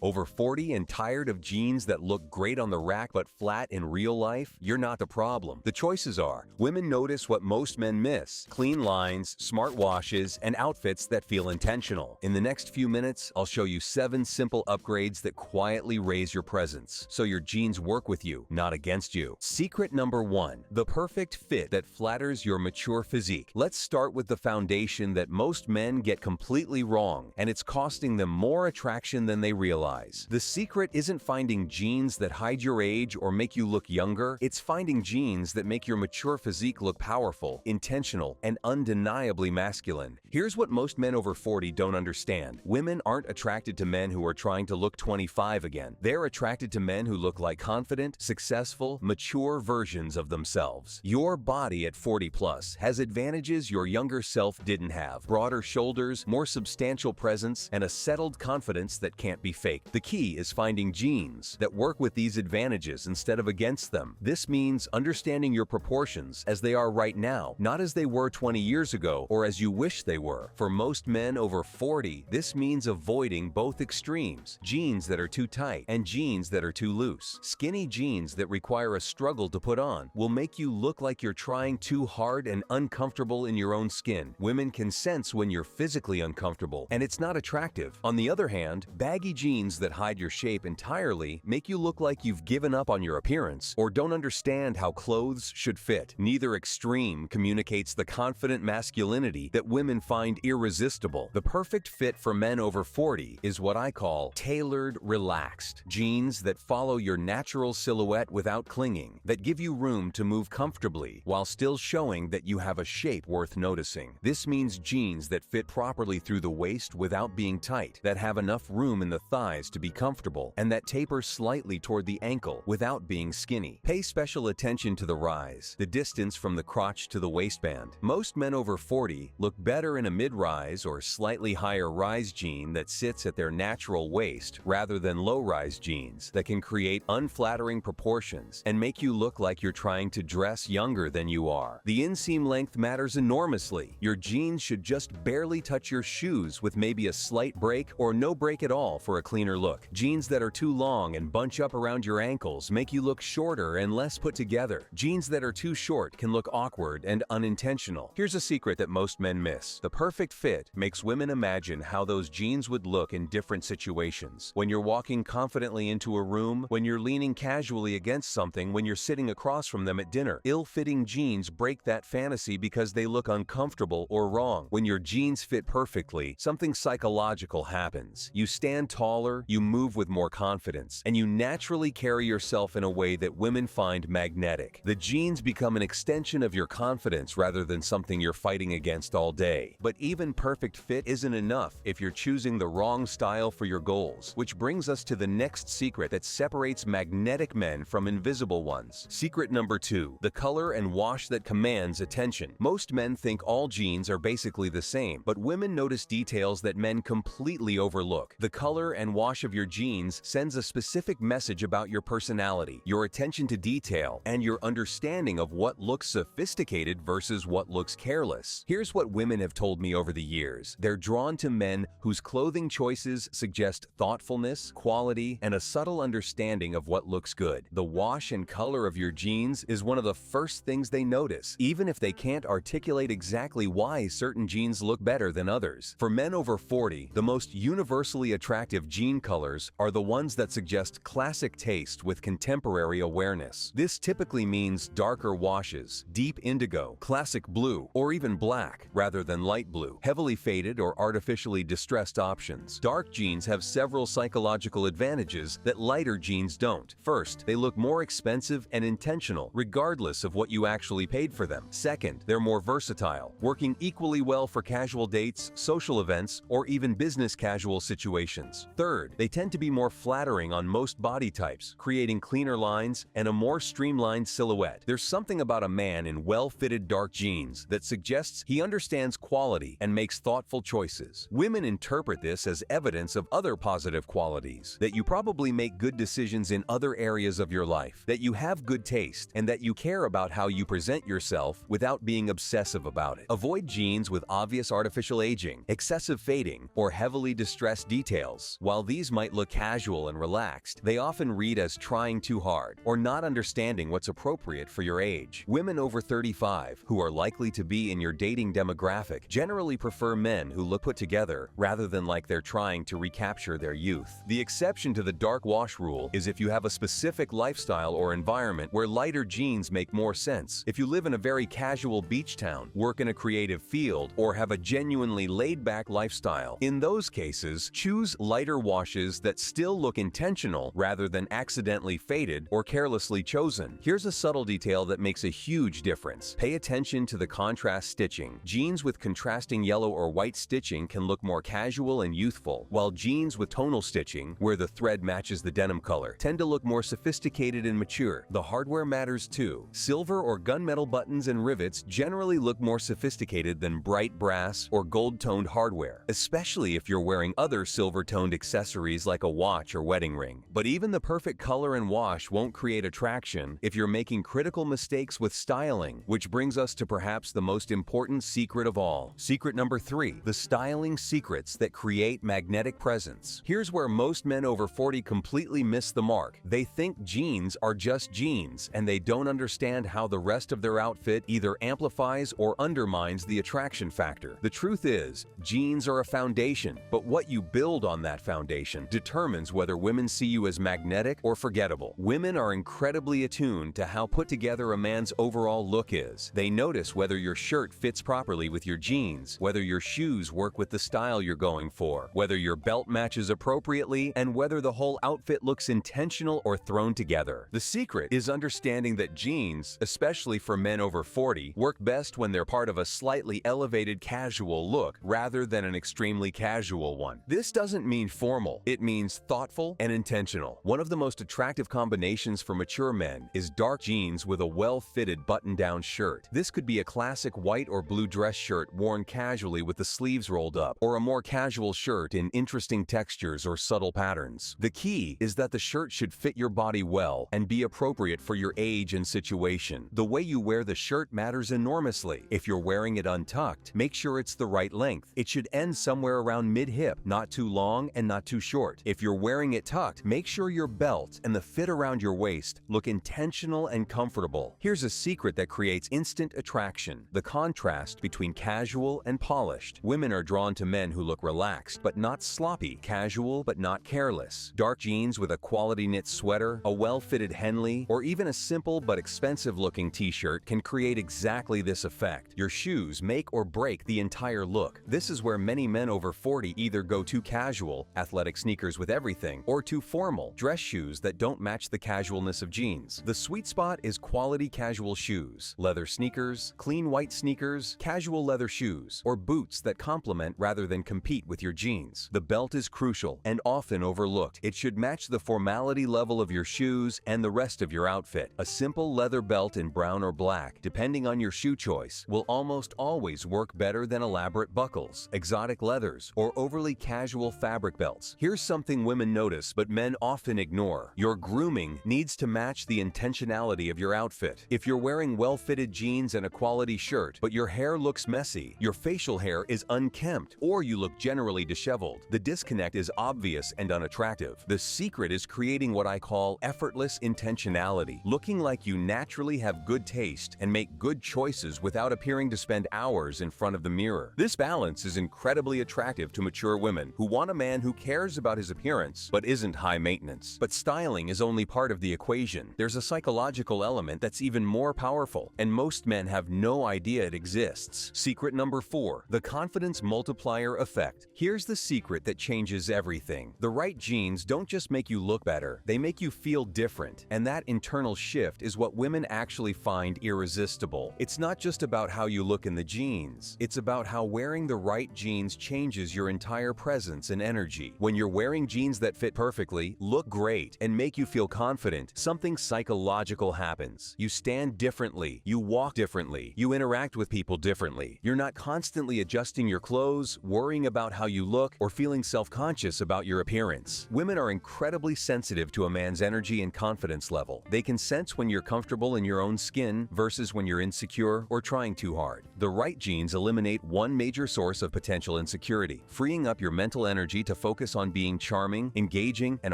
Over 40 and tired of jeans that look great on the rack but flat in real life? You're not the problem. The choices are: women notice what most men miss, clean lines, smart washes, and outfits that feel intentional. In the next few minutes, I'll show you 7 simple upgrades that quietly raise your presence, so your jeans work with you, not against you. Secret number 1. The perfect fit that flatters your mature physique. Let's start with the foundation that most men get completely wrong, and it's costing them more attraction than they realize. The secret isn't finding jeans that hide your age or make you look younger. It's finding jeans that make your mature physique look powerful, intentional, and undeniably masculine. Here's what most men over 40 don't understand. Women aren't attracted to men who are trying to look 25 again. They're attracted to men who look like confident, successful, mature versions of themselves. Your body at 40 plus has advantages your younger self didn't have: broader shoulders, more substantial presence, and a settled confidence that can't be faked. The key is finding jeans that work with these advantages instead of against them. This means understanding your proportions as they are right now, not as they were 20 years ago or as you wish they were. For most men over 40, this means avoiding both extremes: jeans that are too tight and jeans that are too loose. Skinny jeans that require a struggle to put on will make you look like you're trying too hard and uncomfortable in your own skin. Women can sense when you're physically uncomfortable, and it's not attractive. On the other hand, baggy jeans that hide your shape entirely make you look like you've given up on your appearance or don't understand how clothes should fit. Neither extreme communicates the confident masculinity that women find irresistible. The perfect fit for men over 40 is what I call tailored relaxed. Jeans that follow your natural silhouette without clinging, that give you room to move comfortably while still showing that you have a shape worth noticing. This means jeans that fit properly through the waist without being tight, that have enough room in the thighs to be comfortable, and that taper slightly toward the ankle without being skinny. Pay special attention to the rise, the distance from the crotch to the waistband. Most men over 40 look better in a mid-rise or slightly higher rise jean that sits at their natural waist rather than low-rise jeans that can create unflattering proportions and make you look like you're trying to dress younger than you are. The inseam length matters enormously. Your jeans should just barely touch your shoes with maybe a slight break or no break at all for a cleaner look. Jeans that are too long and bunch up around your ankles make you look shorter and less put together. Jeans that are too short can look awkward and unintentional. Here's a secret that most men miss. The perfect fit makes women imagine how those jeans would look in different situations. When you're walking confidently into a room, when you're leaning casually against something, when you're sitting across from them at dinner. Ill-fitting jeans break that fantasy because they look uncomfortable or wrong. When your jeans fit perfectly, something psychological happens. You stand taller, you move with more confidence, and you naturally carry yourself in a way that women find magnetic. The jeans become an extension of your confidence rather than something you're fighting against all day. But even perfect fit isn't enough if you're choosing the wrong style for your goals, which brings us to the next secret that separates magnetic men from invisible ones. Secret number 2, the color and wash that commands attention. Most men think all jeans are basically the same, but women notice details that men completely overlook. The color and wash of your jeans sends a specific message about your personality, your attention to detail, and your understanding of what looks sophisticated versus what looks careless. Here's what women have told me over the years. They're drawn to men whose clothing choices suggest thoughtfulness, quality, and a subtle understanding of what looks good. The wash and color of your jeans is one of the first things they notice, even if they can't articulate exactly why certain jeans look better than others. For men over 40, the most universally attractive jean colors are the ones that suggest classic taste with contemporary awareness. This typically means darker washes, deep indigo, classic blue, or even black rather than light blue, heavily faded or artificially distressed options. Dark jeans have several psychological advantages that lighter jeans don't. First, they look more expensive and intentional, regardless of what you actually paid for them. Second, they're more versatile, working equally well for casual dates, social events, or even business casual situations. Third, they tend to be more flattering on most body types, creating cleaner lines and a more streamlined silhouette. There's something about a man in well-fitted dark jeans that suggests he understands quality and makes thoughtful choices. Women interpret this as evidence of other positive qualities, that you probably make good decisions in other areas of your life, that you have good taste, and that you care about how you present yourself without being obsessive about it. Avoid jeans with obvious artificial aging, excessive fading, or heavily distressed details. While these these might look casual and relaxed, they often read as trying too hard or not understanding what's appropriate for your age. Women over 35, who are likely to be in your dating demographic, generally prefer men who look put together rather than like they're trying to recapture their youth. The exception to the dark wash rule is if you have a specific lifestyle or environment where lighter jeans make more sense. If you live in a very casual beach town, work in a creative field, or have a genuinely laid-back lifestyle, in those cases, choose lighter washes that still look intentional rather than accidentally faded or carelessly chosen. Here's a subtle detail that makes a huge difference. Pay attention to the contrast stitching. Jeans with contrasting yellow or white stitching can look more casual and youthful, while jeans with tonal stitching, where the thread matches the denim color, tend to look more sophisticated and mature. The hardware matters too. Silver or gunmetal buttons and rivets generally look more sophisticated than bright brass or gold-toned hardware, especially if you're wearing other silver-toned accessories like a watch or wedding ring. But even the perfect color and wash won't create attraction if you're making critical mistakes with styling, which brings us to perhaps the most important secret of all. Secret number 3, the styling secrets that create magnetic presence. Here's where most men over 40 completely miss the mark. They think jeans are just jeans, and they don't understand how the rest of their outfit either amplifies or undermines the attraction factor. The truth is, jeans are a foundation, but what you build on that foundation determines whether women see you as magnetic or forgettable. Women are incredibly attuned to how put together a man's overall look is. They notice whether your shirt fits properly with your jeans, whether your shoes work with the style you're going for, whether your belt matches appropriately, and whether the whole outfit looks intentional or thrown together. The secret is understanding that jeans, especially for men over 40, work best when they're part of a slightly elevated casual look rather than an extremely casual one. This doesn't mean formal, it means thoughtful and intentional. One of the most attractive combinations for mature men is dark jeans with a well-fitted button-down shirt. This could be a classic white or blue dress shirt worn casually with the sleeves rolled up, or a more casual shirt in interesting textures or subtle patterns. The key is that the shirt should fit your body well and be appropriate for your age and situation. The way you wear the shirt matters enormously. If you're wearing it untucked, make sure it's the right length. It should end somewhere around mid-hip, not too long and not too short. If you're wearing it tucked, make sure your belt and the fit around your waist look intentional and comfortable. Here's a secret that creates instant attraction: the contrast between casual and polished. Women are drawn to men who look relaxed but not sloppy, casual but not careless. Dark jeans with a quality knit sweater, a well-fitted Henley, or even a simple but expensive-looking t-shirt can create exactly this effect. Your shoes make or break the entire look. This is where many men over 40 either go too casual, athletic sneakers with everything, or too formal, dress shoes that don't match the casualness of jeans. The sweet spot is quality casual shoes, leather sneakers, clean white sneakers, casual leather shoes, or boots that complement rather than compete with your jeans. The belt is crucial and often overlooked. It should match the formality level of your shoes and the rest of your outfit. A simple leather belt in brown or black, depending on your shoe choice, will almost always work better than elaborate buckles, exotic leathers, or overly casual fabric belts. Here's something women notice but men often ignore. Your grooming needs to match the intentionality of your outfit. If you're wearing well-fitted jeans and a quality shirt, but your hair looks messy, your facial hair is unkempt, or you look generally disheveled, the disconnect is obvious and unattractive. The secret is creating what I call effortless intentionality, looking like you naturally have good taste and make good choices without appearing to spend hours in front of the mirror. This balance is incredibly attractive to mature women who want a man who cares about his appearance but isn't high maintenance. But styling is only part of the equation. There's a psychological element that's even more powerful, and most men have no idea it exists. Secret number 4, the confidence multiplier effect. Here's the secret that changes everything. The right jeans don't just make you look better, they make you feel different, and that internal shift is what women actually find irresistible. It's not just about how you look in the jeans, it's about how wearing the right jeans changes your entire presence and energy. When you're wearing jeans that fit perfectly, look great, and make you feel confident, something psychological happens. You stand differently, you walk differently, you interact with people differently. You're not constantly adjusting your clothes, worrying about how you look, or feeling self-conscious about your appearance. Women are incredibly sensitive to a man's energy and confidence level. They can sense when you're comfortable in your own skin versus when you're insecure or trying too hard. The right jeans eliminate one major source of potential insecurity, freeing up your mental energy to focus on being charming, engaging, and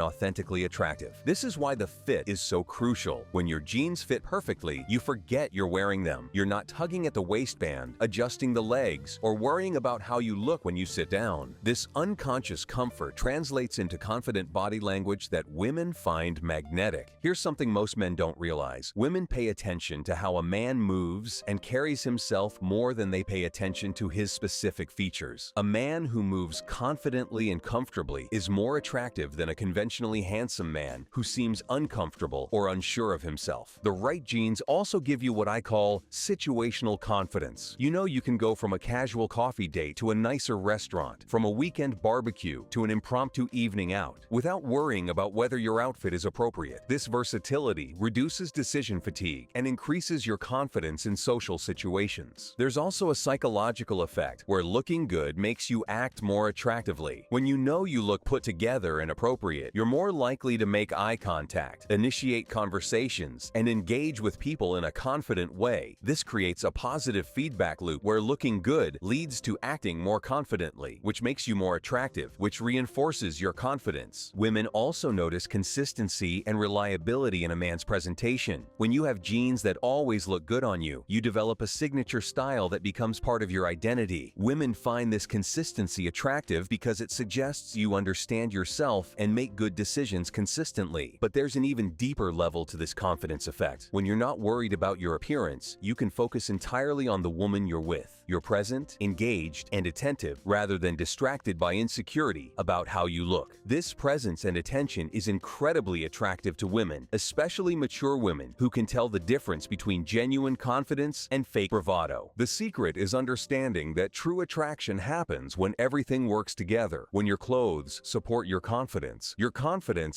authentically attractive. This is why the fit is so crucial. When your jeans fit perfectly, you forget you're wearing them. You're not tugging at the waistband, adjusting the legs, or worrying about how you look when you sit down. This unconscious comfort translates into confident body language that women find magnetic. Here's something most men don't realize. Women pay attention to how a man moves and carries himself more than they pay attention to his specific features. A man who moves confidently and comfortably is more attractive than a conventionally handsome man who seems uncomfortable or unsure of himself. The right jeans also give you what I call situational confidence. You know you can go from a casual coffee date to a nicer restaurant, from a weekend barbecue to an impromptu evening out, without worrying about whether your outfit is appropriate. This versatility reduces decision fatigue and increases your confidence in social situations. There's also a psychological effect where looking good makes you act more attractively. When you know you look put together and appropriate, you're more likely to make eye contact, initiate conversations, and engage with people in a confident way. This creates a positive feedback loop where looking good leads to acting more confidently, which makes you more attractive, which reinforces your confidence. Women also notice consistency and reliability in a man's presentation. When you have jeans that always look good on you, you develop a signature style that becomes part of your identity. Women find this consistency attractive because it suggests you understand yourself and make good decisions consistently. But there's an even deeper level to this confidence effect. When you're not worried about your appearance, you can focus entirely on the woman you're with. You're present, engaged, and attentive rather than distracted by insecurity about how you look. This presence and attention is incredibly attractive to women, especially mature women who can tell the difference between genuine confidence and fake bravado. The secret is understanding that true attraction happens when everything works together. When your clothes support your confidence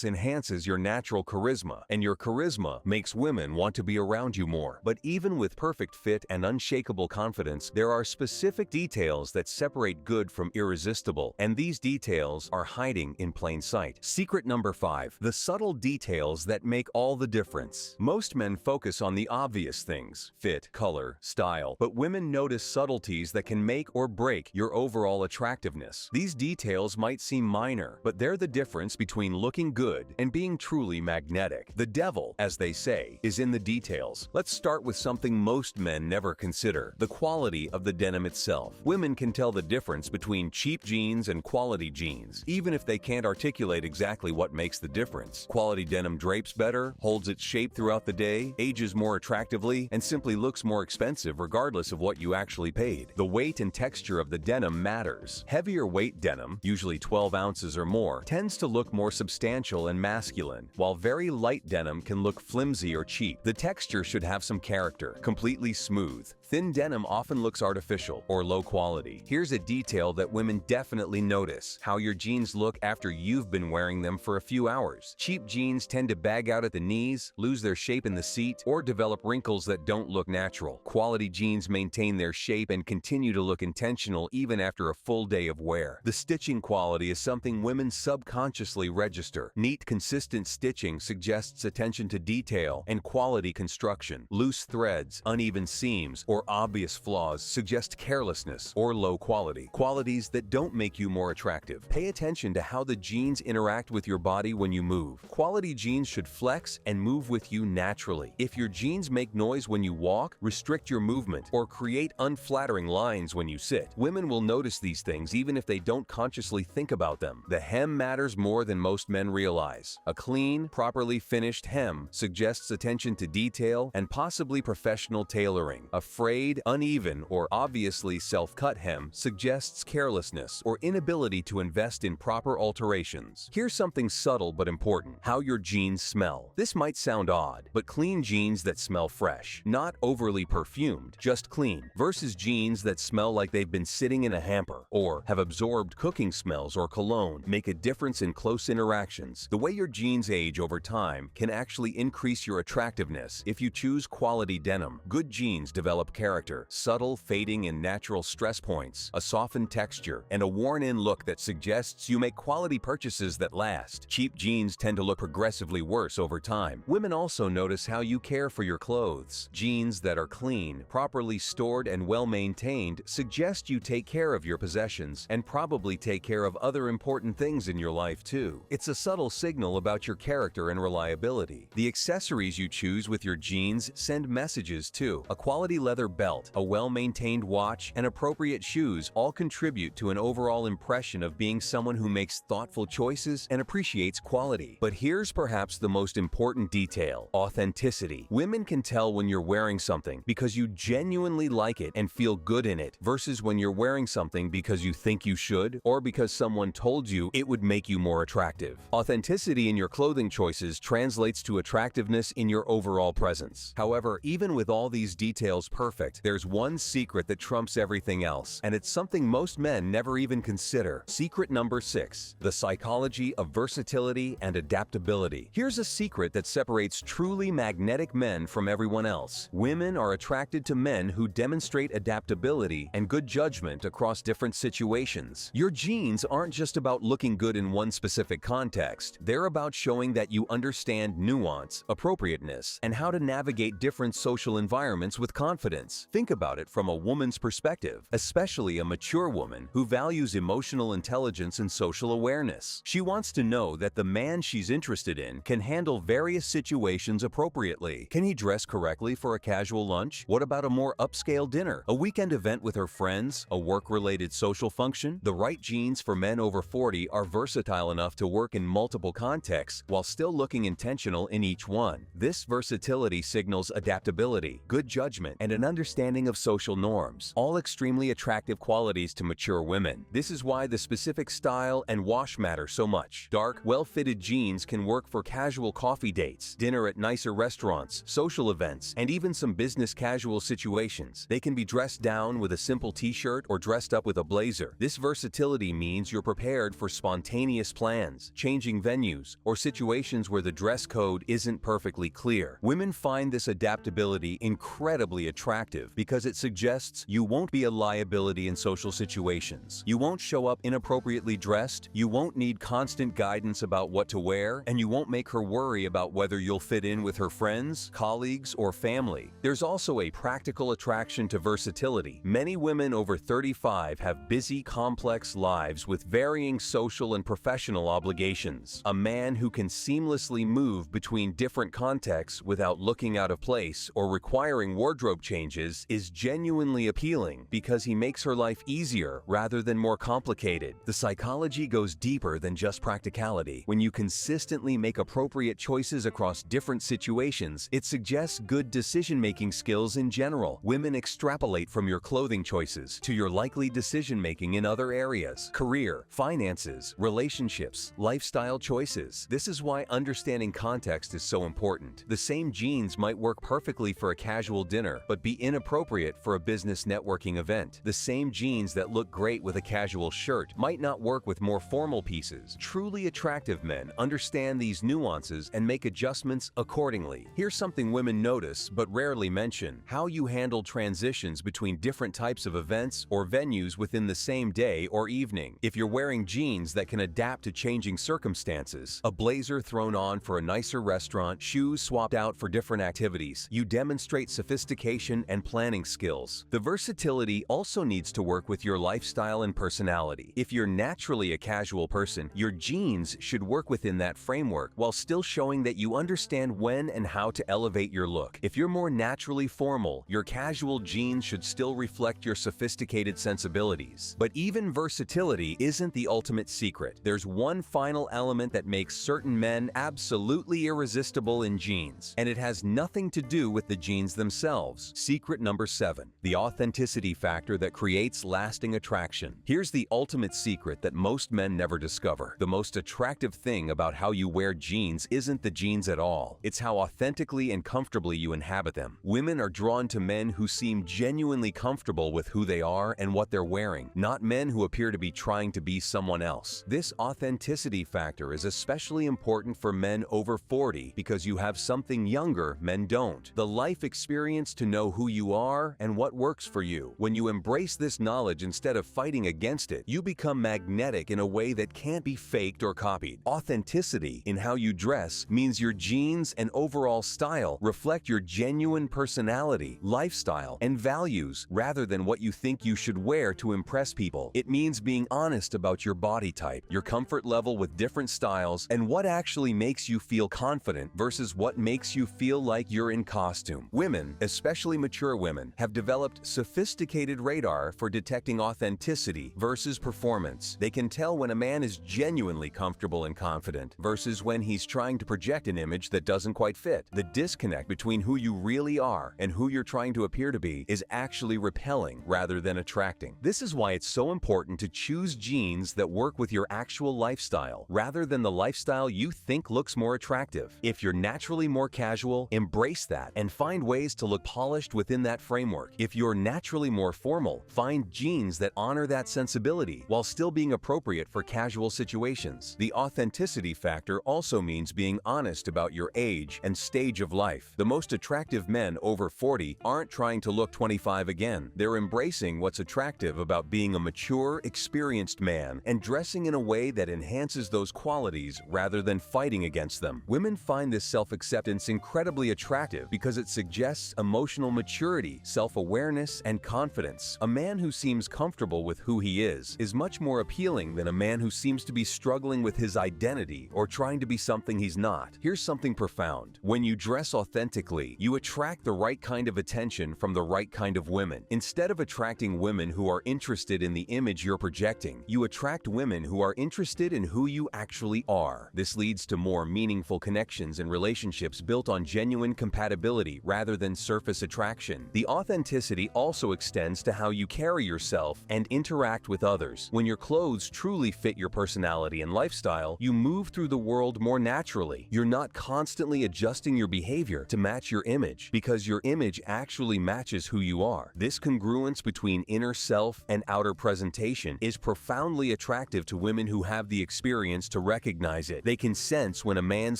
enhances your natural charisma, and your charisma makes women want to be around you more. But even with perfect fit and unshakable confidence, there are specific details that separate good from irresistible, and these details are hiding in plain sight. Secret number 5. The subtle details that make all the difference. Most men focus on the obvious things: fit, color, style, but women notice subtleties that can make or break your overall attractiveness. These details might seem minor, but they're the difference between looking good and being truly magnetic. The devil, as they say, is in the details. Let's start with something most men never consider: the quality of the denim itself. Women can tell the difference between cheap jeans and quality jeans, even if they can't articulate exactly what makes the difference. Quality denim drapes better, holds its shape throughout the day, ages more attractively, and simply looks more expensive regardless of what you actually paid. The weight and texture of the denim matters. Heavier weight denim, usually 12 ounces or more, tends to look more substantial and masculine, while very light denim can look flimsy or cheap. The texture should have some character, completely smooth. Thin denim often looks artificial or low quality. Here's a detail that women definitely notice: how your jeans look after you've been wearing them for a few hours. Cheap jeans tend to bag out at the knees, lose their shape in the seat, or develop wrinkles that don't look natural. Quality jeans maintain their shape and continue to look intentional even after a full day of wear. The stitching quality is something women subconsciously register. Neat, consistent stitching suggests attention to detail and quality construction. Loose threads, uneven seams, or obvious flaws suggest carelessness or low quality, qualities that don't make you more attractive. Pay attention to how the jeans interact with your body when you move. Quality jeans should flex and move with you naturally. If your jeans make noise when you walk, restrict your movement, or create unflattering lines when you sit, women will notice these things even if they don't consciously think about them. The hem matters more than most men realize. A clean, properly finished hem suggests attention to detail and possibly professional tailoring. A frayed, uneven, or obviously self-cut hem suggests carelessness or inability to invest in proper alterations. Here's something subtle but important: how your jeans smell. This might sound odd, but clean jeans that smell fresh, not overly perfumed, just clean, versus jeans that smell like they've been sitting in a hamper or have absorbed cooking smells or cologne, make a difference in close interactions. The way your jeans age over time can actually increase your attractiveness. If you choose quality denim, good jeans develop character, subtle, fading, and natural stress points, a softened texture, and a worn-in look that suggests you make quality purchases that last. Cheap jeans tend to look progressively worse over time. Women also notice how you care for your clothes. Jeans that are clean, properly stored, and well-maintained suggest you take care of your possessions and probably take care of other important things in your life too. It's a subtle signal about your character and reliability. The accessories you choose with your jeans send messages too. A quality leather belt, a well-maintained watch, and appropriate shoes all contribute to an overall impression of being someone who makes thoughtful choices and appreciates quality. But here's perhaps the most important detail: authenticity. Women can tell when you're wearing something because you genuinely like it and feel good in it, versus when you're wearing something because you think you should or because someone told you it would make you more attractive. Authenticity in your clothing choices translates to attractiveness in your overall presence. However, even with all these details perfect, there's one secret that trumps everything else, and it's something most men never even consider. Secret number 6: the psychology of versatility and adaptability. Here's a secret that separates truly magnetic men from everyone else. Women are attracted to men who demonstrate adaptability and good judgment across different situations. Your jeans aren't just about looking good in one specific context. They're about showing that you understand nuance, appropriateness, and how to navigate different social environments with confidence. Think about it from a woman's perspective, especially a mature woman who values emotional intelligence and social awareness. She wants to know that the man she's interested in can handle various situations appropriately. Can he dress correctly for a casual lunch? What about a more upscale dinner? A weekend event with her friends? A work-related social function? The right jeans for men over 40 are versatile enough to work in multiple contexts while still looking intentional in each one. This versatility signals adaptability, good judgment, and an understanding of social norms, all extremely attractive qualities to mature women. This is why the specific style and wash matter so much. Dark, well-fitted jeans can work for casual coffee dates, dinner at nicer restaurants, social events, and even some business casual situations. They can be dressed down with a simple t-shirt or dressed up with a blazer. This versatility means you're prepared for spontaneous plans, changing venues, or situations where the dress code isn't perfectly clear. Women find this adaptability incredibly attractive because it suggests you won't be a liability in social situations. You won't show up inappropriately dressed, you won't need constant guidance about what to wear, and you won't make her worry about whether you'll fit in with her friends, colleagues, or family. There's also a practical attraction to versatility. Many women over 35 have busy, complex lives with varying social and professional obligations. A man who can seamlessly move between different contexts without looking out of place or requiring wardrobe changes is genuinely appealing because he makes her life easier rather than more complicated. The psychology goes deeper than just practicality. When you consistently make appropriate choices across different situations, it suggests good decision-making skills in general. Women extrapolate from your clothing choices to your likely decision-making in other areas: career, finances, relationships, lifestyle choices. This is why understanding context is so important. The same jeans might work perfectly for a casual dinner, but be inappropriate for a business networking event. The same jeans that look great with a casual shirt might not work with more formal pieces. Truly attractive men understand these nuances and make adjustments accordingly. Here's something women notice but rarely mention: how you handle transitions between different types of events or venues within the same day or evening. If you're wearing jeans that can adapt to changing circumstances, a blazer thrown on for a nicer restaurant, shoes swapped out for different activities, you demonstrate sophistication and planning skills. The versatility also needs to work with your lifestyle and personality. If you're naturally a casual person, your jeans should work within that framework while still showing that you understand when and how to elevate your look. If you're more naturally formal, your casual jeans should still reflect your sophisticated sensibilities. But even versatility isn't the ultimate secret. There's one final element that makes certain men absolutely irresistible in jeans, and it has nothing to do with the jeans themselves. Secret number 7: the authenticity factor that creates lasting attraction. Here's the ultimate secret that most men never discover. The most attractive thing about how you wear jeans isn't the jeans at all. It's how authentically and comfortably you inhabit them. Women are drawn to men who seem genuinely comfortable with who they are and what they're wearing, not men who appear to be trying to be someone else. This authenticity factor is especially important for men over 40 because you have something younger men don't: the life experience to know who who you are and what works for you. When you embrace this knowledge instead of fighting against it, you become magnetic in a way that can't be faked or copied. Authenticity in how you dress means your jeans and overall style reflect your genuine personality, lifestyle, and values rather than what you think you should wear to impress people. It means being honest about your body type, your comfort level with different styles, and what actually makes you feel confident versus what makes you feel like you're in costume. Women, especially mature women, have developed sophisticated radar for detecting authenticity versus performance. They can tell when a man is genuinely comfortable and confident versus when he's trying to project an image that doesn't quite fit. The disconnect between who you really are and who you're trying to appear to be is actually repelling rather than attracting. This is why it's so important to choose jeans that work with your actual lifestyle rather than the lifestyle you think looks more attractive. If you're naturally more casual, embrace that and find ways to look polished within that framework. If you're naturally more formal, find jeans that honor that sensibility while still being appropriate for casual situations. The authenticity factor also means being honest about your age and stage of life. The most attractive men over 40 aren't trying to look 25 again. They're embracing what's attractive about being a mature, experienced man and dressing in a way that enhances those qualities rather than fighting against them. Women find this self-acceptance incredibly attractive because it suggests emotional maturity, self-awareness, and confidence. A man who seems comfortable with who he is much more appealing than a man who seems to be struggling with his identity or trying to be something he's not. Here's something profound. When you dress authentically, you attract the right kind of attention from the right kind of women. Instead of attracting women who are interested in the image you're projecting, you attract women who are interested in who you actually are. This leads to more meaningful connections and relationships built on genuine compatibility rather than surface attraction. The authenticity also extends to how you carry yourself and interact with others. When your clothes truly fit your personality and lifestyle, you move through the world more naturally. You're not constantly adjusting your behavior to match your image because your image actually matches who you are. This congruence between inner self and outer presentation is profoundly attractive to women who have the experience to recognize it. They can sense when a man's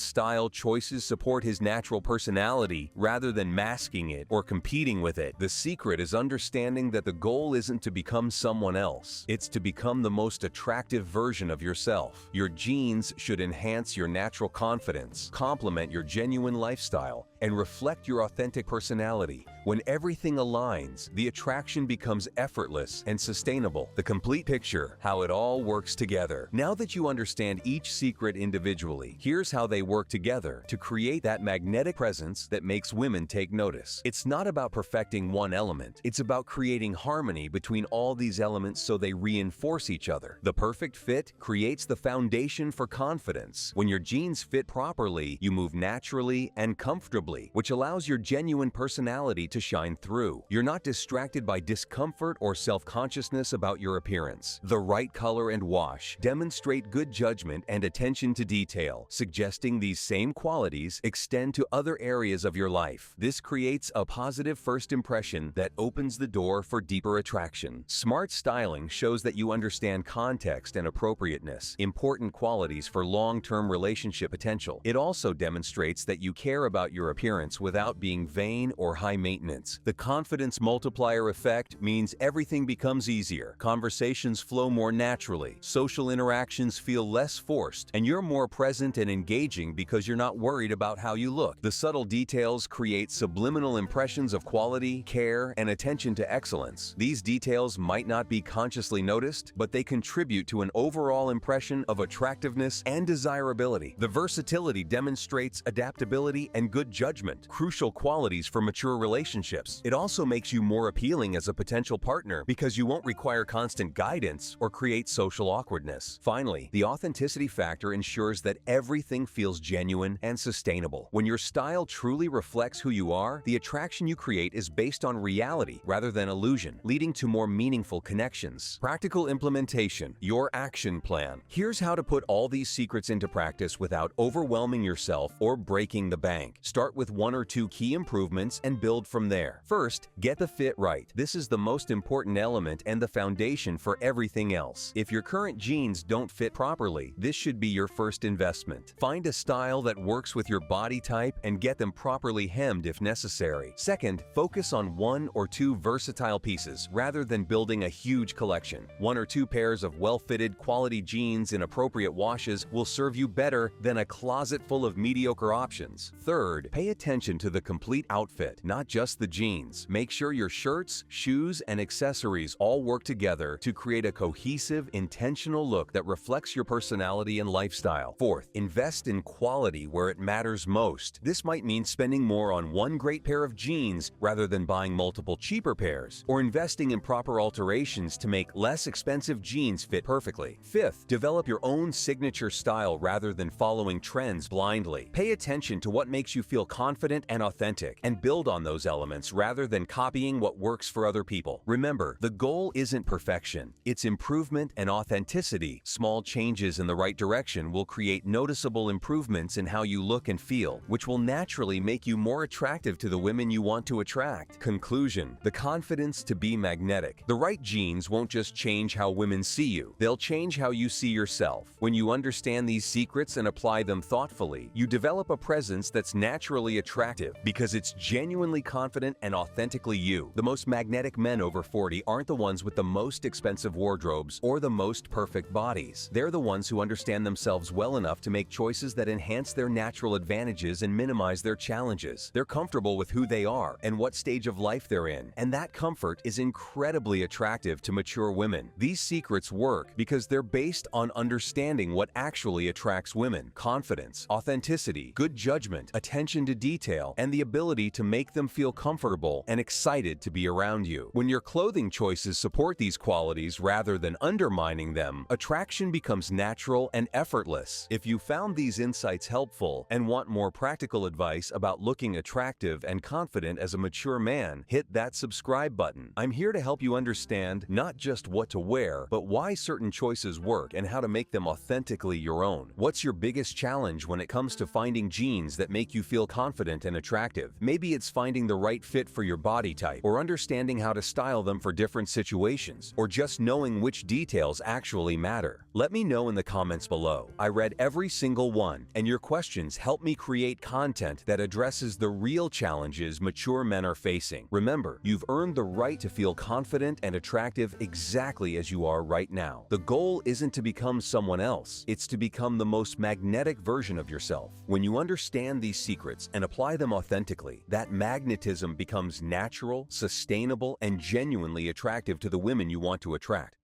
style choices support his natural personality rather than masking it or competing with it. The secret is understanding that the goal isn't to become someone else. It's to become the most attractive version of yourself. Your jeans should enhance your natural confidence, complement your genuine lifestyle, and reflect your authentic personality. When everything aligns, the attraction becomes effortless and sustainable. The complete picture, how it all works together. Now that you understand each secret individually, here's how they work together to create that magnetic presence that makes women take notice. It's not about perfecting one element. It's about creating harmony between all these elements so they reinforce each other. The perfect fit creates the foundation for confidence. When your jeans fit properly, you move naturally and comfortably, which allows your genuine personality to shine through. You're not distracted by discomfort or self-consciousness about your appearance. The right color and wash demonstrate good judgment and attention to detail, suggesting these same qualities extend to other areas of your life. This creates a positive first impression that opens the door for deeper attraction. Smart styling shows that you understand context and appropriateness, important qualities for long-term relationship potential. It also demonstrates that you care about your appearance without being vain or high maintenance. The confidence multiplier effect means everything becomes easier. Conversations flow more naturally. Social interactions feel less forced, and you're more present and engaging because you're not worried about how you look. The subtle details create subliminal impressions of quality, care, and attention to excellence. These details might not be consciously noticed, but they contribute to an overall impression of attractiveness and desirability. The versatility demonstrates adaptability and good judgment, crucial qualities for mature relationships. It also makes you more appealing as a potential partner because you won't require constant guidance or create social awkwardness. Finally, the authenticity factor ensures that everything feels genuine and sustainable. When your style truly reflects who you are, the attraction you create is based on reality rather than illusion, leading to more meaningful connections. Practical implementation, your action plan. Here's how to put all these secrets into practice without overwhelming yourself or breaking the bank. Start with 1 or 2 key improvements and build from from there. First, get the fit right. This is the most important element and the foundation for everything else. If your current jeans don't fit properly, this should be your first investment. Find a style that works with your body type and get them properly hemmed if necessary. Second, focus on 1 or 2 versatile pieces rather than building a huge collection. 1 or 2 pairs of well-fitted quality jeans in appropriate washes will serve you better than a closet full of mediocre options. Third, pay attention to the complete outfit, not just the jeans. Make sure your shirts, shoes, and accessories all work together to create a cohesive, intentional look that reflects your personality and lifestyle. Fourth, invest in quality where it matters most. This might mean spending more on one great pair of jeans rather than buying multiple cheaper pairs, or investing in proper alterations to make less expensive jeans fit perfectly. Fifth, develop your own signature style rather than following trends blindly. Pay attention to what makes you feel confident and authentic, and build on those elements rather than copying what works for other people. Remember, the goal isn't perfection, it's improvement and authenticity. Small changes in the right direction will create noticeable improvements in how you look and feel, which will naturally make you more attractive to the women you want to attract. Conclusion: the confidence to be magnetic. The right jeans won't just change how women see you, they'll change how you see yourself. When you understand these secrets and apply them thoughtfully, you develop a presence that's naturally attractive because it's genuinely confident and authentically you. The most magnetic men over 40 aren't the ones with the most expensive wardrobes or the most perfect bodies. They're the ones who understand themselves well enough to make choices that enhance their natural advantages and minimize their challenges. They're comfortable with who they are and what stage of life they're in, and that comfort is incredibly attractive to mature women. These secrets work because they're based on understanding what actually attracts women: confidence, authenticity, good judgment, attention to detail, and the ability to make them feel comfortable and excited to be around you. When your clothing choices support these qualities rather than undermining them, attraction becomes natural and effortless. If you found these insights helpful and want more practical advice about looking attractive and confident as a mature man, hit that subscribe button. I'm here to help you understand not just what to wear, but why certain choices work and how to make them authentically your own. What's your biggest challenge when it comes to finding jeans that make you feel confident and attractive? Maybe it's finding the right fit for your body type, or understanding how to style them for different situations, or just knowing which details actually matter. Let me know in the comments below. I read every single one, and your questions help me create content that addresses the real challenges mature men are facing. Remember, you've earned the right to feel confident and attractive exactly as you are right now. The goal isn't to become someone else, it's to become the most magnetic version of yourself. When you understand these secrets and apply them authentically, that magnetism becomes natural, sustainable, and genuinely attractive to the women you want to attract.